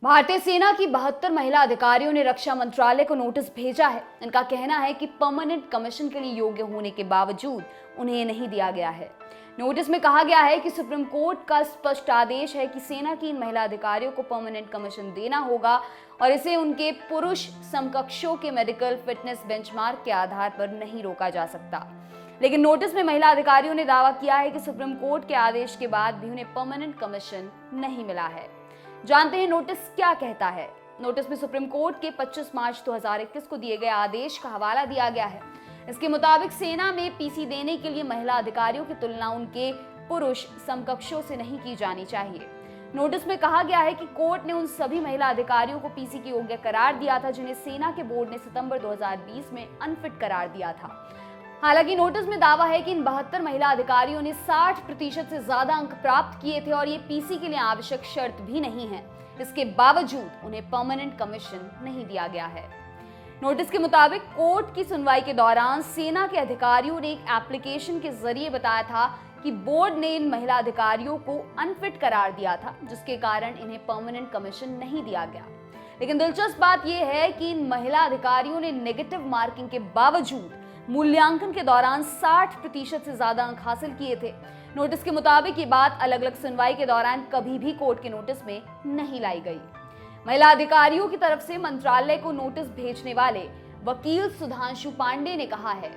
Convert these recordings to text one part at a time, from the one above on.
भारतीय सेना की 72 महिला अधिकारियों ने रक्षा मंत्रालय को नोटिस भेजा है। इनका कहना है कि परमानेंट कमीशन के लिए योग्य होने के बावजूद उन्हें नहीं दिया गया है। नोटिस में कहा गया है कि सुप्रीम कोर्ट का स्पष्ट आदेश है कि सेना की इन महिला अधिकारियों को परमानेंट कमीशन देना होगा और इसे उनके पुरुष समकक्षों के मेडिकल फिटनेस बेंचमार्क के आधार पर नहीं रोका जा सकता। लेकिन नोटिस में महिला अधिकारियों ने दावा किया है कि सुप्रीम कोर्ट के आदेश के बाद भी उन्हें परमानेंट कमीशन नहीं मिला है। जानते हैं नोटिस क्या कहता है। नोटिस में सुप्रीम कोर्ट के 25 मार्च 2021 को दिए गए आदेश का हवाला दिया गया है। इसके मुताबिक सेना में पीसी देने के लिए महिला अधिकारियों की तुलना उनके पुरुष समकक्षों से नहीं की जानी चाहिए। नोटिस में कहा गया है कि कोर्ट ने उन सभी महिला अधिकारियों को पीसी के योग्य करार दिया था जिन्हें सेना के बोर्ड ने सितंबर 2020 में अनफिट करार दिया था। हालांकि नोटिस में दावा है कि इन 72 महिला अधिकारियों ने 60% से ज्यादा अंक प्राप्त किए थे और ये पीसी के लिए आवश्यक शर्त भी नहीं है। इसके बावजूद उन्हें परमानेंट कमीशन नहीं दिया गया है। नोटिस के मुताबिक कोर्ट की सुनवाई के दौरान सेना के अधिकारियों ने एक एप्लीकेशन के जरिए बताया था कि बोर्ड ने इन महिला अधिकारियों को अनफिट करार दिया था, जिसके कारण इन्हें परमानेंट कमीशन नहीं दिया गया। लेकिन दिलचस्प बात यह है कि इन महिला अधिकारियों ने नेगेटिव मार्किंग के बावजूद मूल्यांकन के दौरान 60% से ज्यादा अंक हासिल किए थे। नोटिस के मुताबिक ये बात अलग अलग सुनवाई के दौरान कभी भी कोर्ट के नोटिस में नहीं लाई गई। महिला अधिकारियों की तरफ से मंत्रालय को नोटिस भेजने वाले वकील सुधांशु पांडे ने कहा है,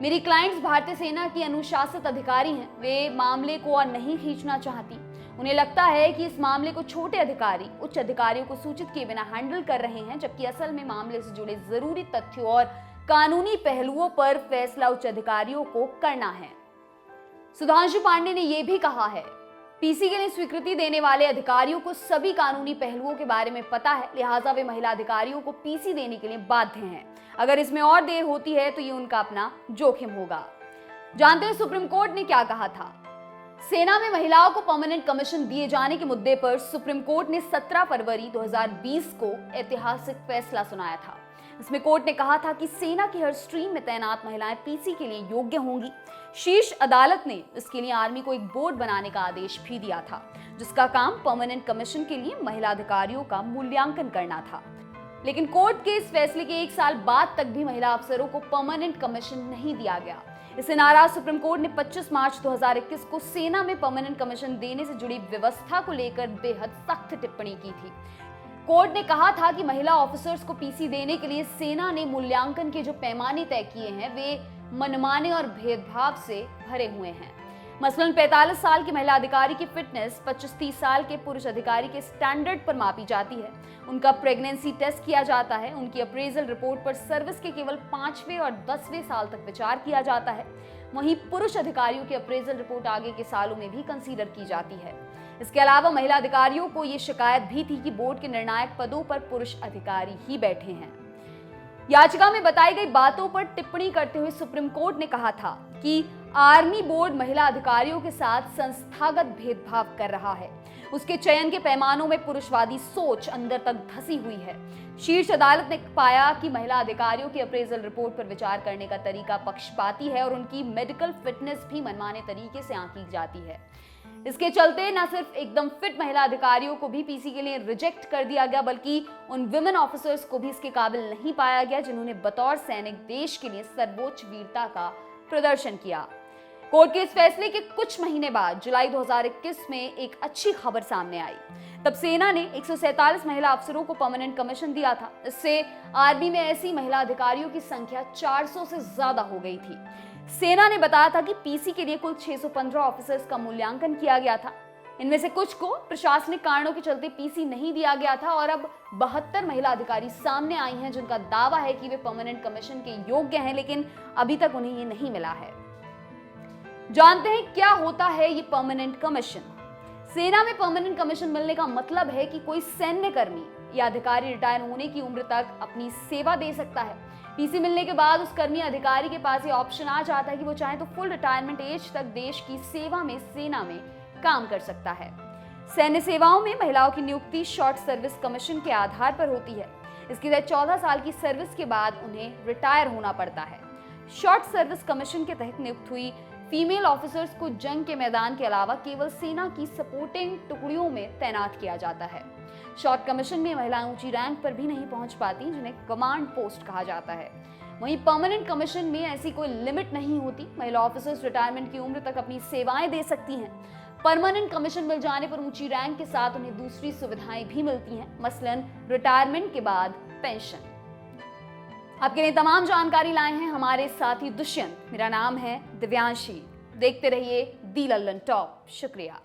मेरी क्लाइंट्स भारतीय सेना की अनुशासित अधिकारी हैं। वे मामले को और नहीं खींचना चाहती। उन्हें लगता है कि इस मामले को छोटे अधिकारी उच्च अधिकारियों को सूचित किए बिना हैंडल कर रहे हैं, जबकि असल में मामले से जुड़े जरूरी तथ्यों और कानूनी पहलुओं पर फैसला उच्च अधिकारियों को करना है। सुधांशु पांडे ने यह भी कहा है, पीसी के लिए स्वीकृति देने वाले अधिकारियों को सभी कानूनी पहलुओं के बारे में पता है, लिहाजा वे महिला अधिकारियों को पीसी देने के लिए बाध्य हैं। अगर इसमें और देर होती है तो ये उनका अपना जोखिम होगा। जानते हैं सुप्रीम कोर्ट ने क्या कहा था। सेना में महिलाओं को परमानेंट कमीशन दिए जाने के मुद्दे पर सुप्रीम कोर्ट ने 17 फरवरी 2020 को ऐतिहासिक फैसला सुनाया था। इसमें कोर्ट ने कहा था कि सेना की हर स्ट्रीम में तैनात महिलाएं पीसी के लिए योग्य होंगी। शीर्ष अदालत ने इसके लिए आर्मी को एक बोर्ड बनाने का आदेश भी दिया था, जिसका काम परमानेंट कमीशन के लिए महिला अधिकारियों का मूल्यांकन करना था। लेकिन कोर्ट के इस फैसले के 1 साल बाद तक भी महिला अफसरों को परमानेंट कमीशन नहीं दिया गया। इससे नाराज सुप्रीम कोर्ट ने 25 मार्च 2021 को सेना में परमानेंट कमीशन देने से जुड़ी व्यवस्था को लेकर बेहद सख्त टिप्पणी की थी। कोर्ट ने कहा था कि महिला ऑफिसर्स को पीसी देने के लिए सेना ने मूल्यांकन के जो पैमाने तय किए हैं वे मनमाने और भेदभाव से भरे हुए हैं। मसलन 45 साल की महिला अधिकारी की फिटनेस 25-30 साल के पुरुष अधिकारी के स्टैंडर्ड पर मापी जाती है। उनका प्रेगनेंसी टेस्ट किया जाता है। उनकी अप्रेजल रिपोर्ट पर सर्विस के केवल 5वें और 10वें साल तक विचार किया जाता है। वहीं पुरुष अधिकारियों की अप्रेजल रिपोर्ट आगे के सालों में भी कंसीडर की जाती है। इसके अलावा महिला अधिकारियों को ये शिकायत भी थी कि बोर्ड के निर्णायक पदों पर पुरुष अधिकारी ही बैठे हैं। याचिका में बताई गई बातों पर टिप्पणी करते हुए सुप्रीम कोर्ट ने कहा था कि आर्मी बोर्ड महिला अधिकारियों के साथ संस्थागत भेदभाव कर रहा है। उसके चयन के पैमानों में पुरुषवादी सोच अंदर तक धसी हुई है। शीर्ष अदालत ने पाया कि महिला अधिकारियों की अप्रेजल रिपोर्ट पर विचार करने का तरीका पक्षपाती है और उनकी मेडिकल फिटनेस भी मनमाने तरीके से आंकी जाती है। इसके चलते न सिर्फ एकदम फिट महिला अधिकारियों को भी पीसी के लिए रिजेक्ट कर दिया गया, बल्कि उन विमेन ऑफिसर्स को भी इसके काबिल नहीं पाया गया जिन्होंने बतौर सैनिक देश के लिए सर्वोच्च वीरता का प्रदर्शन किया। कोर्ट के इस फैसले के कुछ महीने बाद जुलाई 2021 में एक अच्छी खबर सामने आई। तब सेना ने 147 महिला अफसरों को परमानेंट कमीशन दिया था। इससे आर्मी में ऐसी महिला अधिकारियों की संख्या 400 से ज्यादा हो गई थी। सेना ने बताया था कि पीसी के लिए कुल 615 ऑफिसर्स का मूल्यांकन किया गया था। इनमें से कुछ को प्रशासनिक कारणों के चलते पीसी नहीं दिया गया था और अब 72 महिला अधिकारी सामने आई हैं जिनका दावा है कि वे परमानेंट कमीशन के योग्य हैं, लेकिन अभी तक उन्हें ये नहीं मिला है। जानते हैं क्या होता है ये परमानेंट कमीशन। सेना में परमानेंट कमीशन मिलने का मतलब है कि कोई सैन्य कर्मी या अधिकारी रिटायर होने की उम्र तक अपनी सेवा दे सकता है। पीसी मिलने के बाद उस कर्मी अधिकारी के पास ये ऑप्शन आ जाता है कि वो चाहे तो फुल रिटायरमेंट एज तक देश की सेवा में सेना में काम कर सकता है। सैन्य सेवाओं में महिलाओं की नियुक्ति शॉर्ट सर्विस कमीशन के आधार पर होती है। इसके तहत 14 साल की सर्विस के बाद उन्हें रिटायर होना पड़ता है। शॉर्ट सर्विस कमीशन के तहत नियुक्त हुई फीमेल ऑफिसर्स को जंग के मैदान के अलावा केवल सेना की सपोर्टिंग टुकड़ियों में तैनात किया जाता है। शॉर्ट कमीशन में महिलाएं ऊंची रैंक पर भी नहीं पहुंच पाती, जिन्हें कमांड पोस्ट कहा जाता है। वहीं परमानेंट कमीशन में ऐसी कोई लिमिट नहीं होती। महिला ऑफिसर्स रिटायरमेंट की उम्र तक अपनी सेवाएं दे सकती हैं। परमानेंट कमीशन मिल जाने पर ऊंची रैंक के साथ उन्हें दूसरी सुविधाएं भी मिलती हैं, मसलन रिटायरमेंट के बाद पेंशन। आपके लिए तमाम जानकारी लाए हैं हमारे साथी दुष्यंत। मेरा नाम है दिव्यांशी। देखते रहिए दी लल्लन टॉप। शुक्रिया।